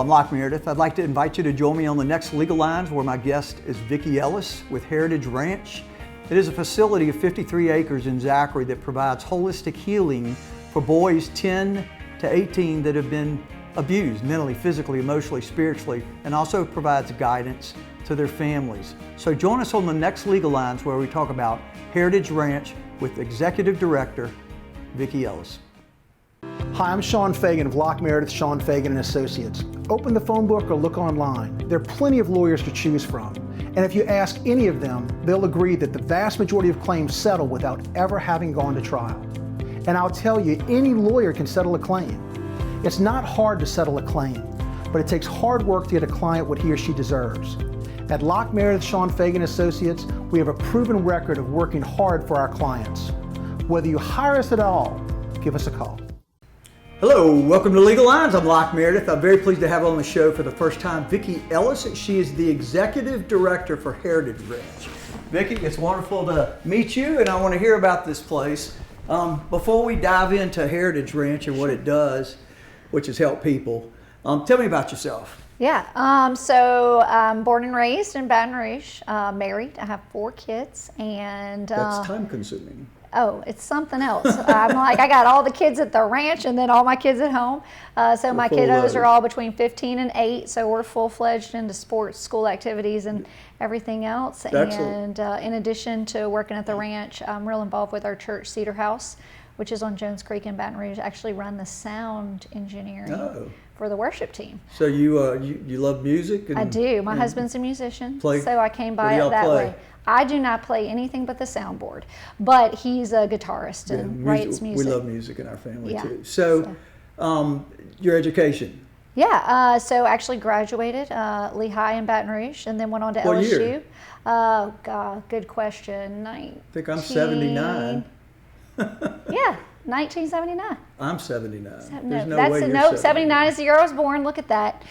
I'm Locke Meredith. I'd like to invite you to join me on the next Legal Lines, where my guest is Vicki Ellis with Heritage Ranch. It is a facility of 53 acres in Zachary that provides holistic healing for boys 10 to 18 that have been abused mentally, physically, emotionally, spiritually, and also provides guidance to their families. So join us on the next Legal Lines, where we talk about Heritage Ranch with Executive Director Vicki Ellis. Hi, I'm Sean Fagan of Locke Meredith, Sean Fagan & Associates. Open the phone book or look online. There are plenty of lawyers to choose from. And if you ask any of them, they'll agree that the vast majority of claims settle without ever having gone to trial. And I'll tell you, any lawyer can settle a claim. It's not hard to settle a claim, but it takes hard work to get a client what he or she deserves. At Locke Meredith, Sean Fagan & Associates, we have a proven record of working hard for our clients. Whether you hire us at all, give us a call. Hello, welcome to Legal Lines. I'm Locke Meredith. I'm very pleased to have on the show for the first time Vicki Ellis. She is the Executive Director for Heritage Ranch. Vicki, it's wonderful to meet you, and I want to hear about this place. Before we dive into Heritage Ranch and what it does, which is help people, tell me about yourself. Yeah, so I'm born and raised in Baton Rouge, married. I have 4 kids, and That's time consuming. Oh, it's something else. I'm like, I got all the kids at the ranch and then all my kids at home. So my kiddos are all between 15 and 8, so we're full-fledged into sports, school activities, and everything else. Excellent. And in addition to working at the ranch, I'm real involved with our church, Cedar House, which is on Jones Creek in Baton Rouge. I actually run the sound engineering for the worship team. So you love music? I do. My husband's a musician, play, so I came by it that way. I do not play anything but the soundboard, but he's a guitarist and writes music. We love music in our family too. So, your education? Yeah, so actually graduated Lehigh in Baton Rouge and then went on to what LSU. Year? Oh, God, good question. I think I'm 79. Yeah, 1979. I'm 79. No, 79 is the year I was born. Look at that.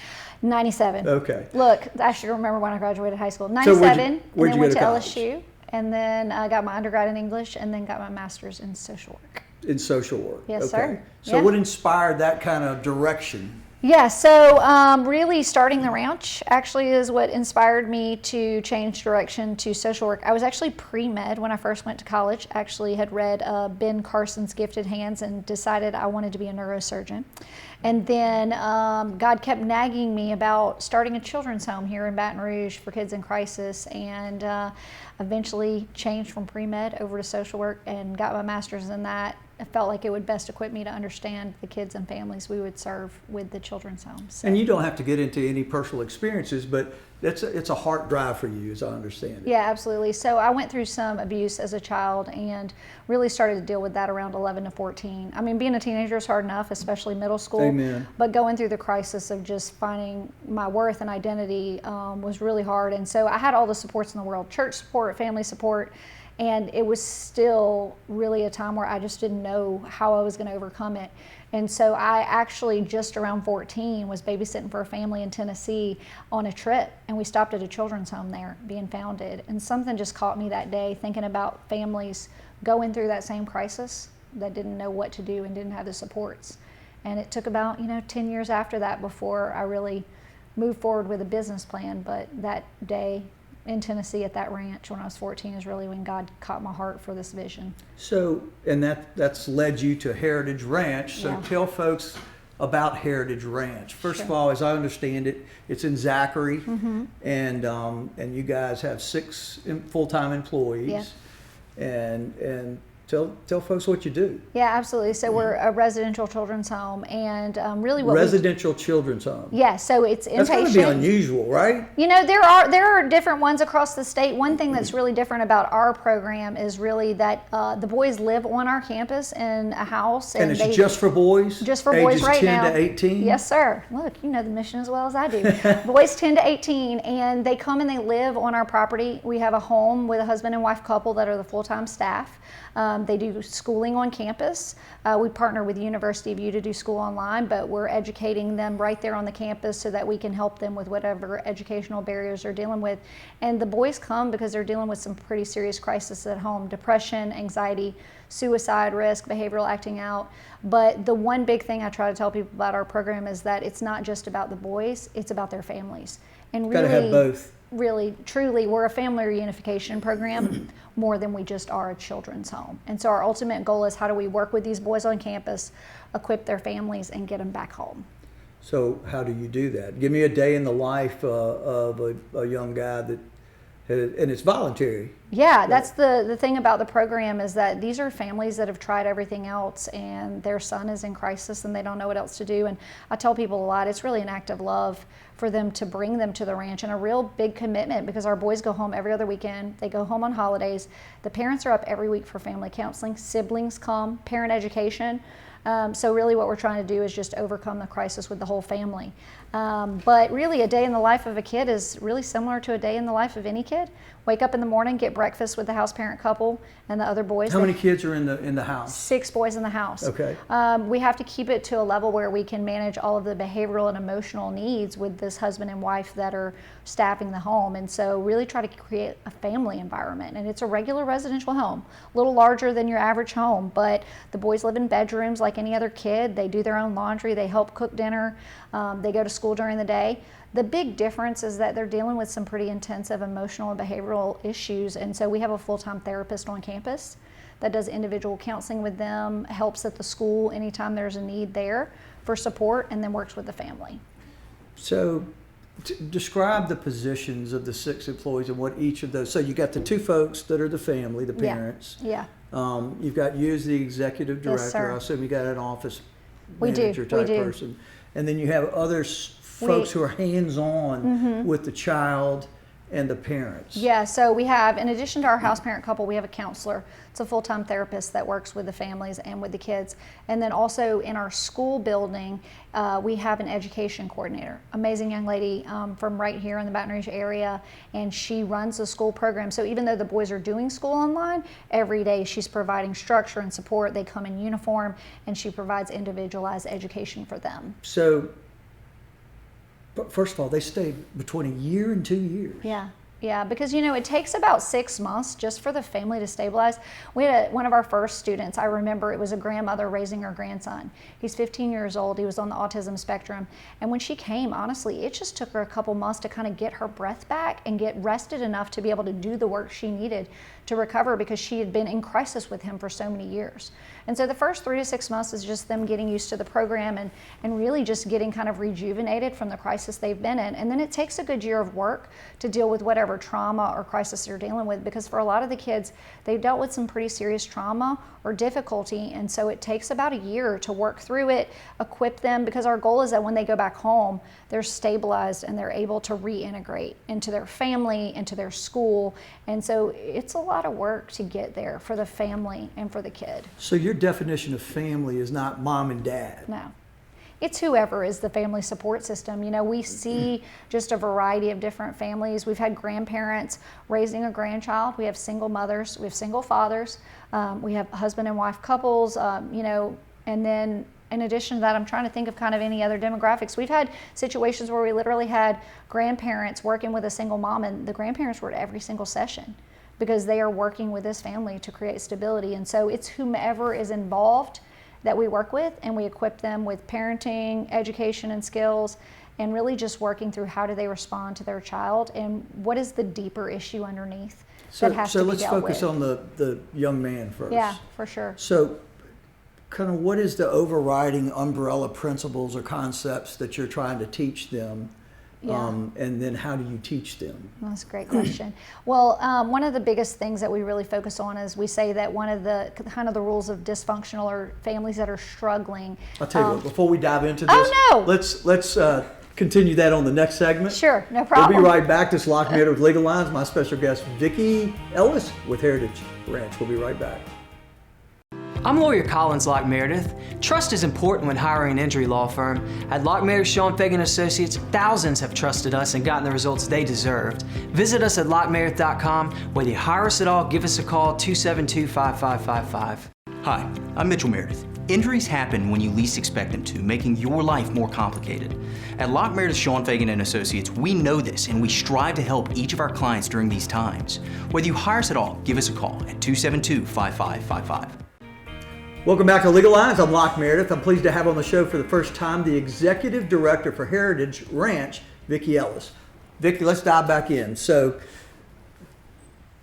97. Okay. Look, I should remember when I graduated high school. 97, where'd you and then went go to college? LSU, and then I got my undergrad in English, and then got my master's in social work. In social work? Yes, sir. So what inspired that kind of direction? Yeah, so really starting the ranch actually is what inspired me to change direction to social work. I was actually pre-med when I first went to college. Actually had read Ben Carson's Gifted Hands and decided I wanted to be a neurosurgeon. And then God kept nagging me about starting a children's home here in Baton Rouge for kids in crisis, and eventually changed from pre-med over to social work and got my master's in that. I felt like it would best equip me to understand the kids and families we would serve with the children's homes. So. And you don't have to get into any personal experiences, but it's a heart drive for you, as I understand it. Yeah, absolutely. So I went through some abuse as a child and really started to deal with that around 11 to 14. I mean, being a teenager is hard enough, especially middle school. Amen. But going through the crisis of just finding my worth and identity was really hard. And so I had all the supports in the world, church support, family support, and it was still really a time where I just didn't know how I was going to overcome it. And so I actually, just around 14, was babysitting for a family in Tennessee on a trip, and we stopped at a children's home there being founded. And something just caught me that day, thinking about families going through that same crisis that didn't know what to do and didn't have the supports. And it took about 10 years after that before I really moved forward with a business plan. But that day in Tennessee at that ranch when I was 14 is really when God caught my heart for this vision. So, and that's led you to Heritage Ranch. So tell folks about Heritage Ranch. First of all, as I understand it, it's in Zachary, and you guys have 6 full-time employees. And tell folks what you do. Yeah, absolutely. So we're a residential children's home, and really what residential children's home. Yeah, so it's inpatient. That's going to be unusual, right? There are different ones across the state. One thing that's really different about our program is really that the boys live on our campus in a house, and it's just for boys. Just for boys right now. Ages 10 to 18. Yes, sir. Look, you know the mission as well as I do. Boys 10 to 18, and they come and they live on our property. We have a home with a husband and wife couple that are the full-time staff. They do schooling on campus. We partner with the University of Utah to do school online, but we're educating them right there on the campus so that we can help them with whatever educational barriers they're dealing with. And the boys come because they're dealing with some pretty serious crises at home: depression, anxiety, suicide risk, behavioral acting out. But the one big thing I try to tell people about our program is that it's not just about the boys, it's about their families. And really, Gotta have both. Really, truly, we're a family reunification program more than we just are a children's home. And so our ultimate goal is, how do we work with these boys on campus, equip their families, and get them back home? So how do you do that? Give me a day in the life of a young guy that, and it's voluntary. Yeah, that's the thing about the program, is that these are families that have tried everything else and their son is in crisis and they don't know what else to do. And I tell people a lot, it's really an act of love for them to bring them to the ranch, and a real big commitment, because our boys go home every other weekend. They go home on holidays. The parents are up every week for family counseling. Siblings come, parent education. So really what we're trying to do is just overcome the crisis with the whole family. But really, a day in the life of a kid is really similar to a day in the life of any kid. Wake up in the morning, get breakfast with the house parent couple and the other boys. How many kids are in the house? 6 boys in the house. Okay. We have to keep it to a level where we can manage all of the behavioral and emotional needs with this husband and wife that are staffing the home. And so really try to create a family environment. And it's a regular residential home, a little larger than your average home, but the boys live in bedrooms like any other kid. They do their own laundry. They help cook dinner. They go to school during the day. The big difference is that they're dealing with some pretty intensive emotional and behavioral issues, and so we have a full-time therapist on campus that does individual counseling with them, helps at the school anytime there's a need there for support, and then works with the family. So describe the positions of the 6 employees and what each of those, so you got the 2 folks that are the family, the parents. Yeah. You've got you as the executive director. Yes, sir. I assume you got an office We do, manager type we do. person. And then you have other folks who are hands-on with the child and the parents. Yeah, so we have, in addition to our house parent couple, we have a counselor. It's a full-time therapist that works with the families and with the kids. And then also in our school building, we have an education coordinator, amazing young lady from right here in the Baton Rouge area, and she runs the school program. So even though the boys are doing school online, every day she's providing structure and support. They come in uniform, and she provides individualized education for them. So, but first of all, they stay between a year and 2 years. Yeah, because it takes about 6 months just for the family to stabilize. We had one of our first students, I remember, it was a grandmother raising her grandson. He's 15 years old, he was on the autism spectrum, and when she came, honestly, it just took her a couple months to kind of get her breath back and get rested enough to be able to do the work she needed to recover, because she had been in crisis with him for so many years. And so the first 3 to 6 months is just them getting used to the program and really just getting kind of rejuvenated from the crisis they've been in. And then it takes a good year of work to deal with whatever trauma or crisis they're dealing with, because for a lot of the kids, they've dealt with some pretty serious trauma or difficulty, and so it takes about a year to work through it, equip them, because our goal is that when they go back home, they're stabilized and they're able to reintegrate into their family, into their school. And so it's a lot of work to get there for the family and for the kid. So your definition of family is not mom and dad. No. It's whoever is the family support system. We see just a variety of different families. We've had grandparents raising a grandchild. We have single mothers. We have single fathers. We have husband and wife couples, and then in addition to that, I'm trying to think of kind of any other demographics. We've had situations where we literally had grandparents working with a single mom, and the grandparents were at every single session because they are working with this family to create stability. And so it's whomever is involved that we work with, and we equip them with parenting, education, and skills, and really just working through how do they respond to their child and what is the deeper issue underneath that has to be dealt with. So let's focus on the young man first. Yeah, for sure. So kind of what is the overriding umbrella principles or concepts that you're trying to teach them? Yeah. And then how do you teach them? That's a great question. Well, one of the biggest things that we really focus on is we say that one of the kind of the rules of dysfunctional or families that are struggling. I'll tell you what, before we dive into this, no. let's continue that on the next segment. Sure, no problem. We'll be right back. This is Locke Meredith with Legal Lines. My special guest, Vicki Ellis with Heritage Ranch. We'll be right back. I'm lawyer Collins Locke Meredith. Trust is important when hiring an injury law firm. At Locke Meredith, Sean Fagan Associates, thousands have trusted us and gotten the results they deserved. Visit us at LockeMeredith.com. Whether you hire us at all, give us a call, 272-5555. Hi, I'm Mitchell Meredith. Injuries happen when you least expect them to, making your life more complicated. At Locke Meredith, Sean Fagan and Associates, we know this and we strive to help each of our clients during these times. Whether you hire us at all, give us a call at 272-5555. Welcome back to Legal Lines. I'm Locke Meredith. I'm pleased to have on the show for the first time the Executive Director for Heritage Ranch, Vicki Ellis. Vicki, let's dive back in. So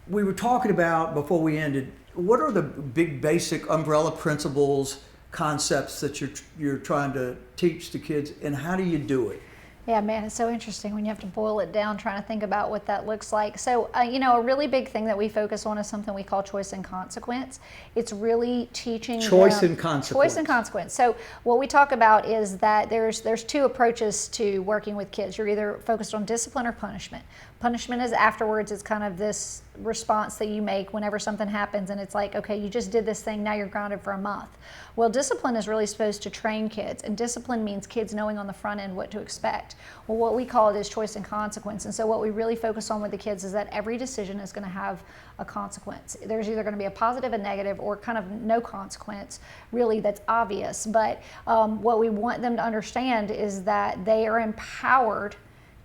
we were talking about, before we ended, what are the big basic umbrella principles, concepts that you're trying to teach the kids, and how do you do it? Yeah, man, it's so interesting when you have to boil it down, trying to think about what that looks like. So, a really big thing that we focus on is something we call choice and consequence. It's really teaching choice them, and consequence. Choice and consequence. So, what we talk about is that there's two approaches to working with kids. You're either focused on discipline or punishment. Punishment is afterwards. It's kind of this response that you make whenever something happens, and it's like, okay, you just did this thing, now you're grounded for a month. Well, discipline is really supposed to train kids, and discipline means kids knowing on the front end what to expect. Well, what we call it is choice and consequence. And so what we really focus on with the kids is that every decision is going to have a consequence. There's either going to be a positive and negative, or kind of no consequence really that's obvious. But what we want them to understand is that they are empowered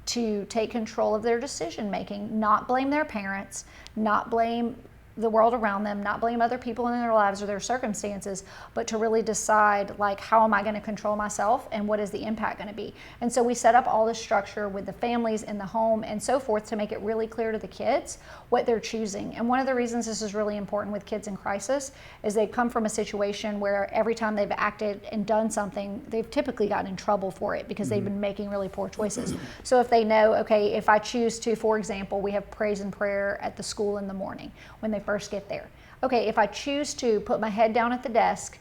to take control of their decision making, not blame their parents, not blame the world around them, not blame other people in their lives or their circumstances, but to really decide, like, how am I going to control myself and what is the impact going to be? And so we set up all this structure with the families in the home and so forth to make it really clear to the kids what they're choosing. And one of the reasons this is really important with kids in crisis is they come from a situation where every time they've acted and done something, they've typically gotten in trouble for it because they've been making really poor choices. So if they know, okay, if I choose to, for example, we have praise and prayer at the school in the morning when they first get there. Okay, if I choose to put my head down at the desk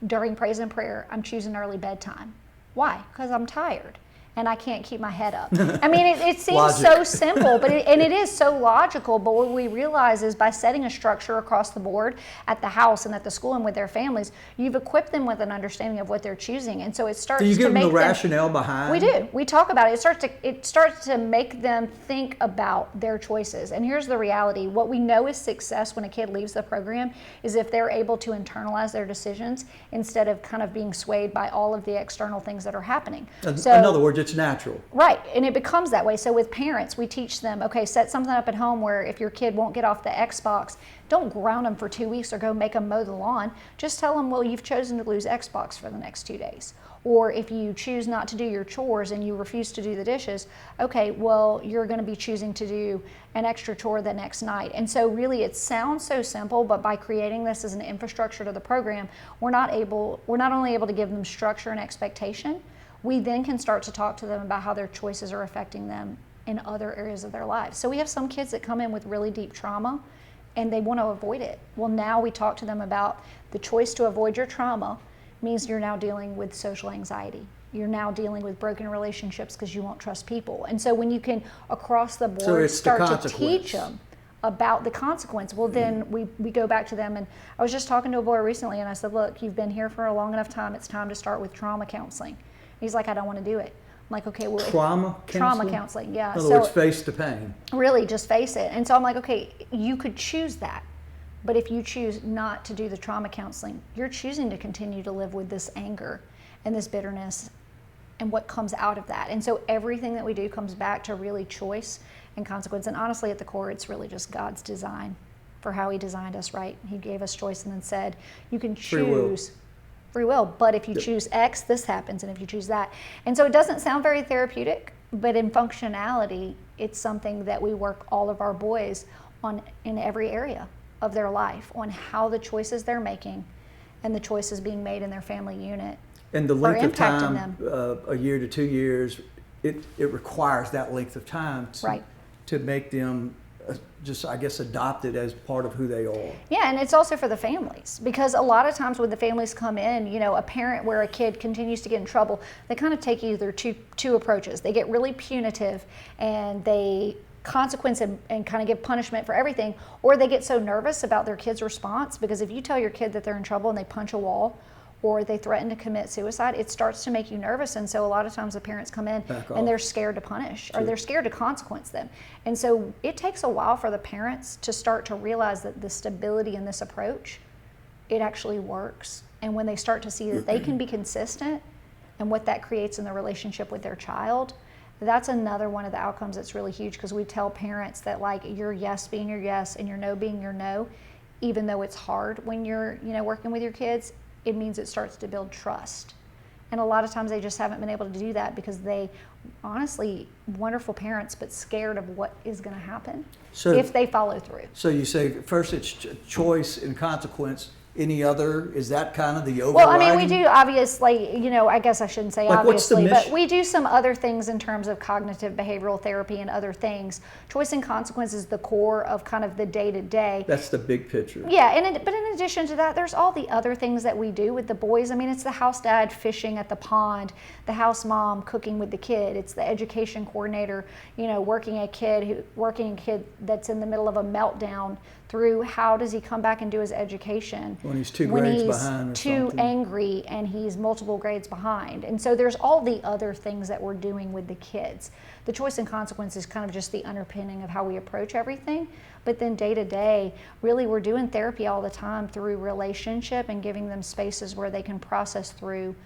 during praise and prayer, I'm choosing early bedtime. Why? Because I'm tired and I can't keep my head up. I mean, it seems so simple, but it is so logical. But what we realize is by setting a structure across the board at the house and at the school and with their families, you've equipped them with an understanding of what they're choosing. And so it starts to make them... Do you give them the rationale behind? We do. We talk about it. It starts to make them think about their choices. And here's the reality. What we know is success when a kid leaves the program is if they're able to internalize their decisions instead of kind of being swayed by all of the external things that are happening. So, in other words, it's natural. Right, and it becomes that way. So with parents, we teach them, okay, set something up at home where if your kid won't get off the Xbox, don't ground them for 2 weeks or go make them mow the lawn. Just tell them, well, you've chosen to lose Xbox for the next 2 days. Or if you choose not to do your chores and you refuse to do the dishes, okay, well, you're going to be choosing to do an extra chore the next night. And so really it sounds so simple, but by creating this as an infrastructure to the program, we're not only able to give them structure and expectation, we then can start to talk to them about how their choices are affecting them in other areas of their lives. So we have some kids that come in with really deep trauma and they want to avoid it. Well, now we talk to them about the choice to avoid your trauma means you're now dealing with social anxiety. You're now dealing with broken relationships because you won't trust people. And so when you can, across the board, start to teach them about the consequence, well, then we go back to them. And I was just talking to a boy recently and I said, look, you've been here for a long enough time. It's time to start with trauma counseling. He's like, I don't want to do it. I'm like, okay, well, trauma counseling, yeah. In other words, face the pain. Really, just face it. And so I'm like, okay, you could choose that. But if you choose not to do the trauma counseling, you're choosing to continue to live with this anger and this bitterness and what comes out of that. And so everything that we do comes back to really choice and consequence. And honestly, at the core, it's really just God's design for how he designed us, right? He gave us choice and then said, you can choose free will, but if you choose X, this happens, and if you choose that. And so it doesn't sound very therapeutic, but in functionality, it's something that we work all of our boys on in every area of their life, on how the choices they're making and the choices being made in their family unit and the length are of impacting time, them. A year to 2 years, it requires that length of time to make them just, I guess, adopted as part of who they are. Yeah, and it's also for the families, because a lot of times when the families come in, you know, a parent where a kid continues to get in trouble, they kind of take either two approaches. They get really punitive and they consequence and kind of give punishment for everything, or they get so nervous about their kid's response, because if you tell your kid that they're in trouble and they punch a wall or they threaten to commit suicide, it starts to make you nervous. And so a lot of times the parents come in and they're scared to punish, or they're scared to consequence them. And so it takes a while for the parents to start to realize that the stability in this approach, it actually works. And when they start to see that they can be consistent and what that creates in the relationship with their child, that's another one of the outcomes that's really huge, because we tell parents that like your yes being your yes and your no being your no, even though it's hard when you're working with your kids, it means it starts to build trust. And a lot of times they just haven't been able to do that because they, honestly, wonderful parents, but scared of what is going to happen if they follow through. So you say first it's choice and consequence. Any other, is that kind of the overriding? Well, I mean, we do obviously, I guess I shouldn't say like obviously, but we do some other things in terms of cognitive behavioral therapy and other things. Choice and consequence is the core of kind of the day-to-day. That's the big picture. Yeah, but in addition to that, there's all the other things that we do with the boys. I mean, it's the house dad fishing at the pond, the house mom cooking with the kid. It's the education coordinator, working a kid that's in the middle of a meltdown through how does he come back and do his education when he's 2 grades behind or too something. Angry and he's multiple grades behind. And so there's all the other things that we're doing with the kids. The choice and consequence is kind of just the underpinning of how we approach everything. But then day to day, really we're doing therapy all the time through relationship and giving them spaces where they can process through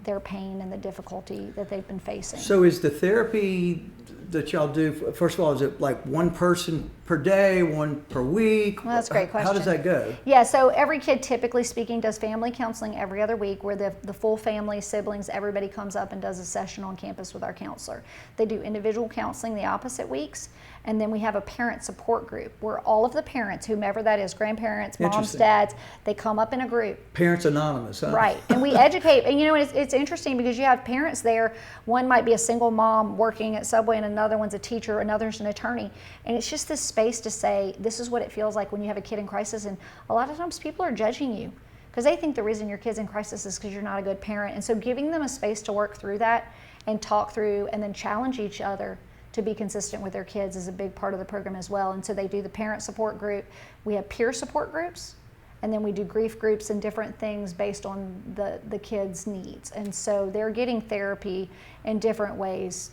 their pain and the difficulty that they've been facing. So is the therapy that y'all do, first of all, is it like one person per day, one per week? Well, that's a great question. How does that go? Yeah, so every kid, typically speaking, does family counseling every other week, where the full family, siblings, everybody comes up and does a session on campus with our counselor. They do individual counseling the opposite weeks, and then we have a parent support group where all of the parents, whomever that is, grandparents, moms, dads, they come up in a group. Parents Anonymous, huh? Right, and we educate, and it's interesting because you have parents there. One might be a single mom working at Subway, and another one's a teacher, another's an attorney, and it's just this space to say, this is what it feels like when you have a kid in crisis. And a lot of times people are judging you because they think the reason your kid's in crisis is because you're not a good parent. And so giving them a space to work through that and talk through and then challenge each other to be consistent with their kids is a big part of the program as well. And so they do the parent support group. We have peer support groups, and then we do grief groups and different things based on the kids' needs. And so they're getting therapy in different ways.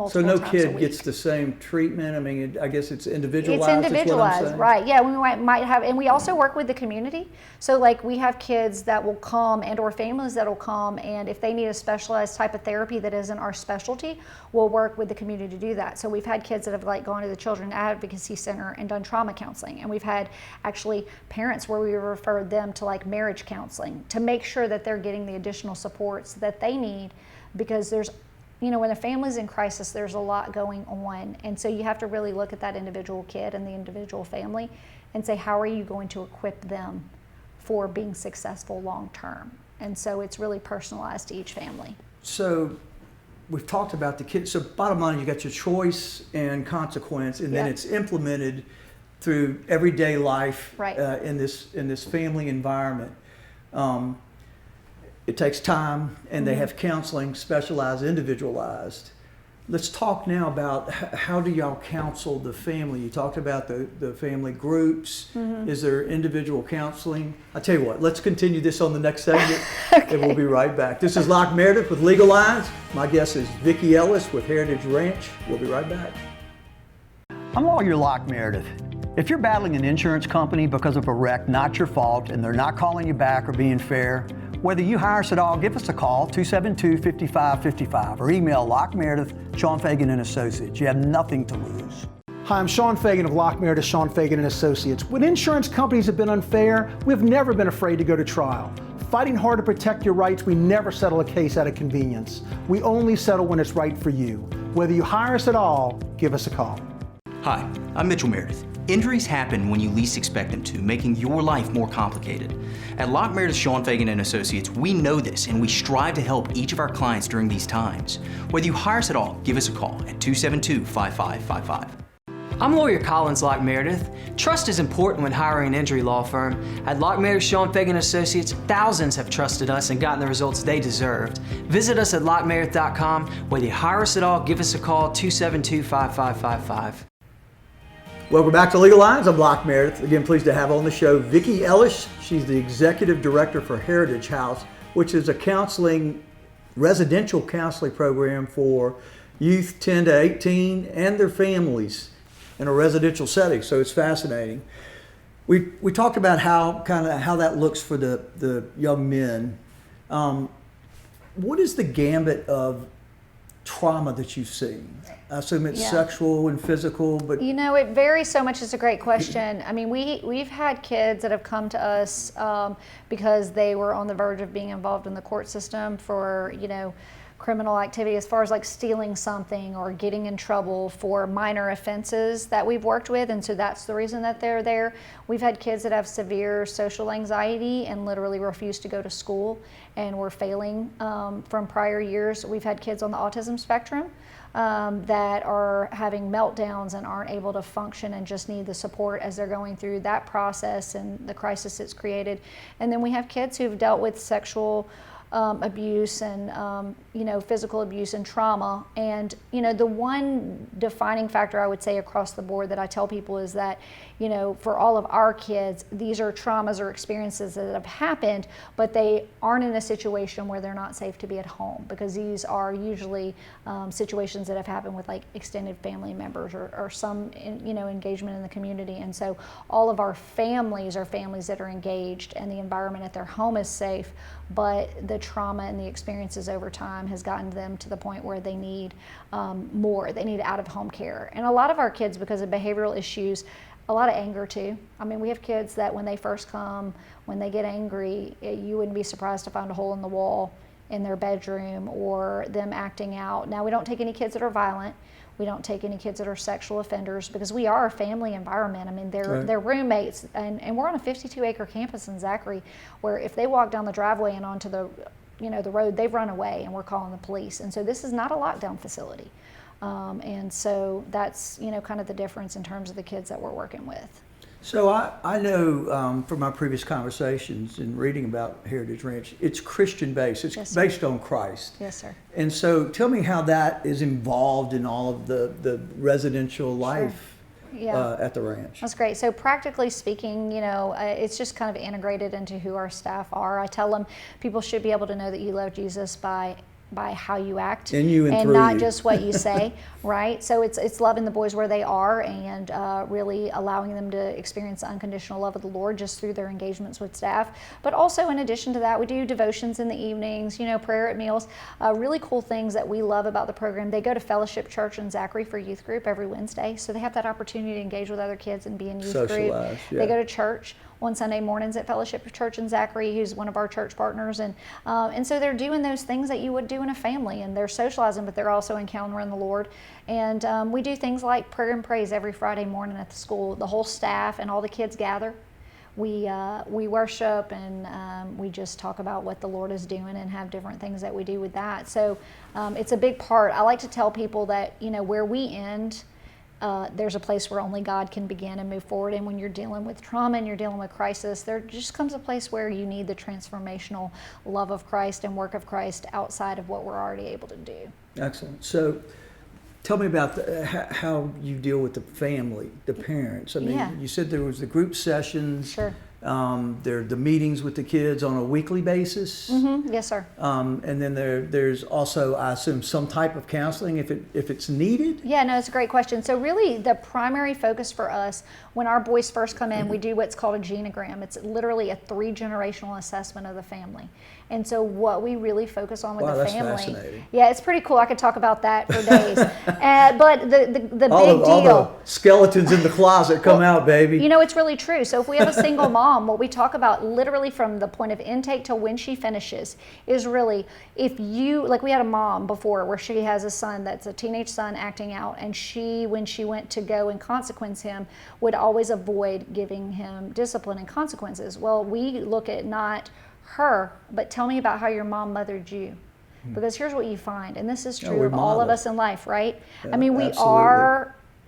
So no kid gets the same treatment? I mean, I guess it's individualized. It's individualized, right? Yeah, we might have, and we also work with the community. So like we have kids that will come or families that will come, and if they need a specialized type of therapy that isn't our specialty, we'll work with the community to do that. So we've had kids that have like gone to the Children Advocacy Center and done trauma counseling, and we've had actually parents where we referred them to like marriage counseling to make sure that they're getting the additional supports that they need, because there's when a family's in crisis, there's a lot going on. And so you have to really look at that individual kid and the individual family and say, how are you going to equip them for being successful long term? And so it's really personalized to each family. So we've talked about the kids. So bottom line, you got your choice and consequence, and then it's implemented through everyday life in this family environment. It takes time, and they have counseling, specialized, individualized. Let's talk now about how do y'all counsel the family? You talked about the family groups. Is there individual counseling? I tell you what, let's continue this on the next segment, and we'll be right back. This is Locke Meredith with Legal Lines. My guest is Vicki Ellis with Heritage Ranch. We'll be right back. I'm lawyer Locke Meredith. If you're battling an insurance company because of a wreck not your fault, and they're not calling you back or being fair, whether you hire us at all, give us a call, 272-5555, or email Locke Meredith, Sean Fagan and Associates. You have nothing to lose. Hi, I'm Sean Fagan of Locke Meredith, Sean Fagan and Associates. When insurance companies have been unfair, we've never been afraid to go to trial. Fighting hard to protect your rights, we never settle a case out of convenience. We only settle when it's right for you. Whether you hire us at all, give us a call. Hi, I'm Mitchell Meredith. Injuries happen when you least expect them to, making your life more complicated. At Locke Meredith, Sean Fagan and Associates, we know this, and we strive to help each of our clients during these times. Whether you hire us at all, give us a call at 272-5555. I'm lawyer Collins Locke Meredith. Trust is important when hiring an injury law firm. At Locke Meredith, Sean Fagan Associates, thousands have trusted us and gotten the results they deserved. Visit us at LockeMeredith.com. Whether you hire us at all, give us a call, 272-5555. Welcome back to Legal Lines. I'm Locke Meredith. Again, pleased to have on the show Vicki Ellis. She's the Executive Director for Heritage House, which is a residential counseling program for youth 10 to 18 and their families in a residential setting. So it's fascinating. We talked about how that looks for the young men. What is the gambit of trauma that you've seen? I assume it's sexual and physical, but it varies so much. It's a great question. I mean, we've had kids that have come to us because they were on the verge of being involved in the court system for, criminal activity, as far as like stealing something or getting in trouble for minor offenses that we've worked with, and so that's the reason that they're there. We've had kids that have severe social anxiety and literally refuse to go to school and were failing from prior years. We've had kids on the autism spectrum that are having meltdowns and aren't able to function and just need the support as they're going through that process and the crisis it's created. And then we have kids who've dealt with sexual abuse and physical abuse and trauma. And the one defining factor I would say across the board that I tell people is that for all of our kids, these are traumas or experiences that have happened, but they aren't in a situation where they're not safe to be at home, because these are usually situations that have happened with like extended family members or some engagement in the community. And so all of our families are families that are engaged and the environment at their home is safe, but the trauma and the experiences over time has gotten them to the point where they need more. They need out-of-home care. And a lot of our kids, because of behavioral issues, a lot of anger too. I mean, we have kids that when they first come, when they get angry, you wouldn't be surprised to find a hole in the wall in their bedroom or them acting out. Now, we don't take any kids that are violent. We don't take any kids that are sexual offenders, because we are a family environment. I mean, they're roommates, and we're on a 52-acre campus in Zachary, where if they walk down the driveway and onto the road, they've run away, and we're calling the police. And so this is not a lockdown facility. And so that's kind of the difference in terms of the kids that we're working with. So I know from my previous conversations and reading about Heritage Ranch, it's Christian based. It's based on Christ. Yes, sir. And so tell me how that is involved in all of the residential life at the ranch. That's great. So practically speaking, it's just kind of integrated into who our staff are. I tell them people should be able to know that you love Jesus by how you act and not just what you say, right? So it's loving the boys where they are and really allowing them to experience the unconditional love of the Lord just through their engagements with staff. But also, in addition to that, we do devotions in the evenings, prayer at meals. Really cool things that we love about the program. They go to Fellowship Church in Zachary for youth group every Wednesday, so they have that opportunity to engage with other kids and be in youth group. Yeah. They go to church on Sunday mornings at Fellowship Church in Zachary, who's one of our church partners, and so they're doing those things that you would do in a family, and they're socializing, but they're also encountering the Lord. And we do things like prayer and praise every Friday morning at the school. The whole staff and all the kids gather. We worship, and we just talk about what the Lord is doing and have different things that we do with that. So it's a big part. I like to tell people that where we end, there's a place where only God can begin and move forward. And when you're dealing with trauma and you're dealing with crisis, there just comes a place where you need the transformational love of Christ and work of Christ outside of what we're already able to do. Excellent. So tell me about how you deal with the family, the parents. I mean, you said there was the group sessions. Sure. There are the meetings with the kids on a weekly basis. Mm-hmm. Yes, sir. And then there's also, I assume, some type of counseling if it's needed. Yeah, no, it's a great question. So really, the primary focus for us when our boys first come in, we do what's called a genogram. It's literally a 3-generational assessment of the family. And so what we really focus on with the family, that's fascinating. Yeah, it's pretty cool. I could talk about that for days. But the big deal, all the skeletons in the closet come out, baby. It's really true. So if we have a single mom, what we talk about literally from the point of intake to when she finishes is really, we had a mom before where she has a son that's a teenage son acting out, and when she went to go and consequence him, would always avoid giving him discipline and consequences. Well, we look at not her, but tell me about how your mom mothered you. Because here's what you find, and this is true of all of us in life, right? Yeah, I mean, we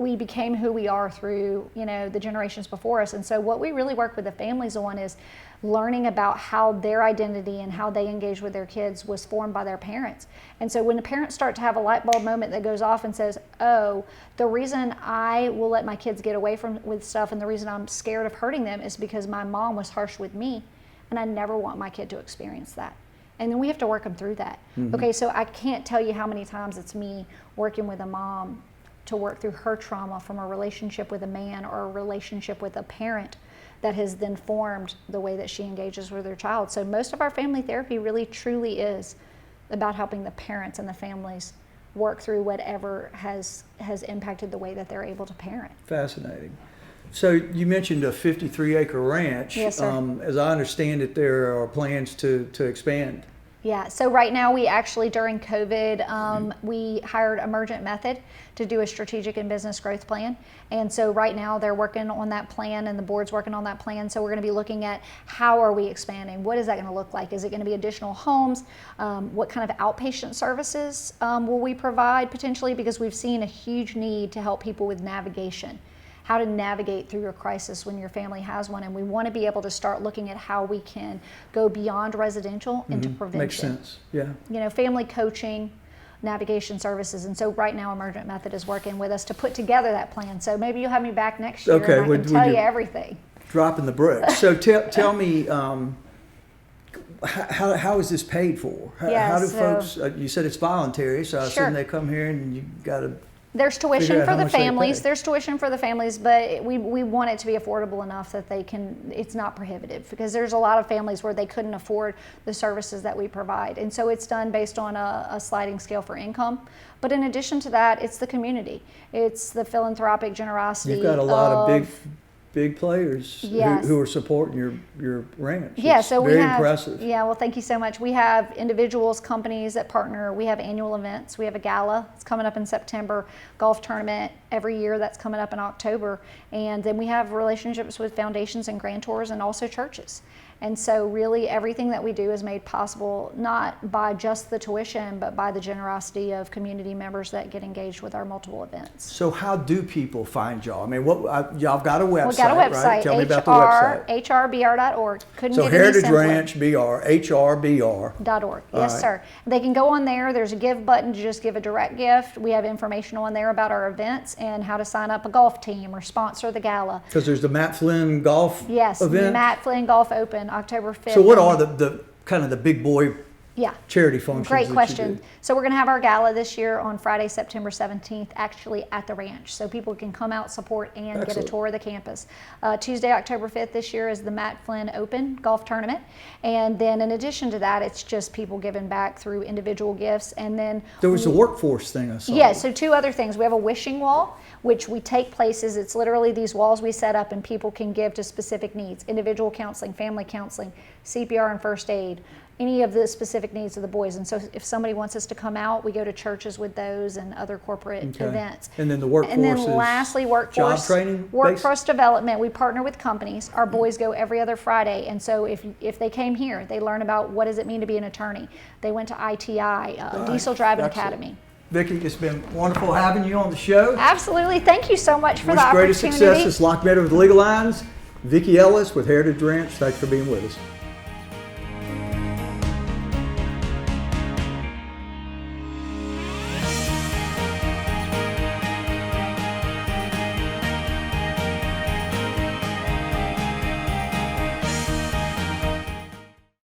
we became who we are through, the generations before us. And so what we really work with the families on is learning about how their identity and how they engage with their kids was formed by their parents. And so when the parents start to have a light bulb moment that goes off and says, oh, the reason I will let my kids get away with stuff and the reason I'm scared of hurting them is because my mom was harsh with me, and I never want my kid to experience that. And then we have to work them through that. Okay, so I can't tell you how many times it's me working with a mom to work through her trauma from a relationship with a man or a relationship with a parent that has then formed the way that she engages with her child. So most of our family therapy really truly is about helping the parents and the families work through whatever has impacted the way that they're able to parent. Fascinating. So you mentioned a 53-acre ranch. Yes, sir. As I understand it, there are plans to expand. Yeah, so right now we actually, during COVID, we hired Emergent Method to do a strategic and business growth plan. And so right now they're working on that plan and the board's working on that plan. So we're going to be looking at how are we expanding? What is that going to look like? Is it going to be additional homes? What kind of outpatient services will we provide potentially? Because we've seen a huge need to help people with navigation. How to navigate through your crisis when your family has one, and we want to be able to start looking at how we can go beyond residential into prevention. Makes sense, yeah. Family coaching, navigation services, and so right now Emergent Method is working with us to put together that plan. So maybe you'll have me back next year and I can tell you everything. Dropping the bricks. So tell me, how is this paid for? How do folks? You said it's voluntary, so I assume they come here and you got to. There's tuition for the families. There's tuition for the families, but we want it to be affordable enough that they can. It's not prohibitive, because there's a lot of families where they couldn't afford the services that we provide, and so it's done based on a sliding scale for income. But in addition to that, it's the community. It's the philanthropic generosity. You've got a lot of big players who are supporting your ranch. Yeah, it's so very we have, impressive. Yeah, well, thank you so much. We have individuals, companies that partner. We have annual events. We have a gala. It's coming up in September. Golf tournament every year. That's coming up in October. And then we have relationships with foundations and grantors and also churches. And so really everything that we do is made possible not by just the tuition, but by the generosity of community members that get engaged with our multiple events. So how do people find y'all? I mean, y'all got a website, We've got a website, right? Tell me about the website. hrbr.org. Couldn't So get any Heritage simpler. Ranch, hrbr. .org. Yes, sir. They can go on there. There's a give button to just give a direct gift. We have information on there about our events and how to sign up a golf team or sponsor the gala. Because there's the Matt Flynn Golf event. Matt Flynn Golf Open, October 5th. So what are the kind of the big boy charity functions? Great that question. you do? So we're going to have our gala this year on Friday, September 17th, actually at the ranch. So people can come out, support, and get a tour of the campus. Tuesday, October 5th this year is the Matt Flynn Open Golf Tournament. And then in addition to that, it's just people giving back through individual gifts. And then there was a workforce thing I saw. Yeah, so two other things. We have a wishing wall, which we take places. It's literally these walls we set up and people can give to specific needs. Individual counseling, family counseling, CPR and first aid, any of the specific needs of the boys. And so if somebody wants us to come out, we go to churches with those and other corporate events. And then the workforce And then is lastly, workforce. Job training? Workforce development. We partner with companies. Our boys go every other Friday. And so if they came here, they learn about what does it mean to be an attorney. They went to ITI, Diesel Driving Academy. Vicki, it's been wonderful having you on the show. Absolutely. Thank you so much for the opportunity. Greatest success. It's Locke Meredith with Legal Lines. Vicki Ellis with Heritage Ranch. Thanks for being with us.